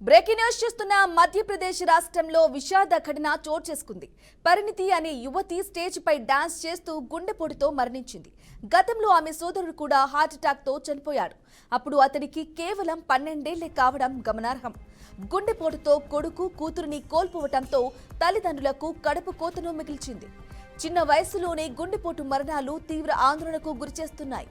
Breaking news చూస్తున్న మధ్యప్రదేశ్ రాష్ట్రంలో విషాద ఘటన చోటు చేసుకుంది. పరిణితి అనే యువతి స్టేజ్ పై డాన్స్ చేస్తూ గుండెపోటుతో మరణించింది. గతంలో ఆమె సోదరుడు కూడా హార్ట్ అటాక్ తో చనిపోయాడు. అప్పుడు అతనికి కేవలం 12 ఏళ్లే కావడం గమనార్హం. గుండెపోటుతో కొడుకు కూతురుని కోల్పోవడంతో తల్లిదండ్రులకు కడుపు కోతను మిగిల్చింది. చిన్న వయసులోనే గుండెపోటు మరణాలు తీవ్ర ఆందోళనకు గురిచేస్తున్నాయి.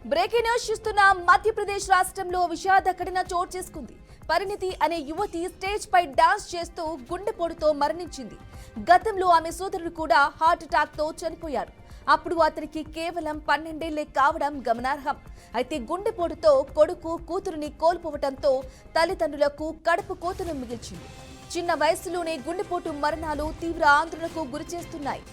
బ్రేకింగ్ న్యూస్ చూస్తున్న మధ్యప్రదేశ్ రాష్ట్రంలో విషాద ఘటన చోటు చేసుకుంది. పరిణితి అనే యువతి స్టేజ్ పై డాన్స్ చేస్తూ గుండెపోటుతో మరణించింది. గతంలో ఆమె సోదరుడు కూడా హార్ట్ అటాక్ తో చనిపోయాడు. అప్పుడు అతనికి కేవలం 12 ఏళ్లే కావడం గమనార్హం. అయితే గుండెపోటుతో కొడుకు కూతురుని కోల్పోవడంతో తల్లిదండ్రులకు కడుపు కోతను మిగిల్చింది. చిన్న వయసులోనే గుండెపోటు మరణాలు తీవ్ర ఆందోళనకు గురిచేస్తున్నాయి.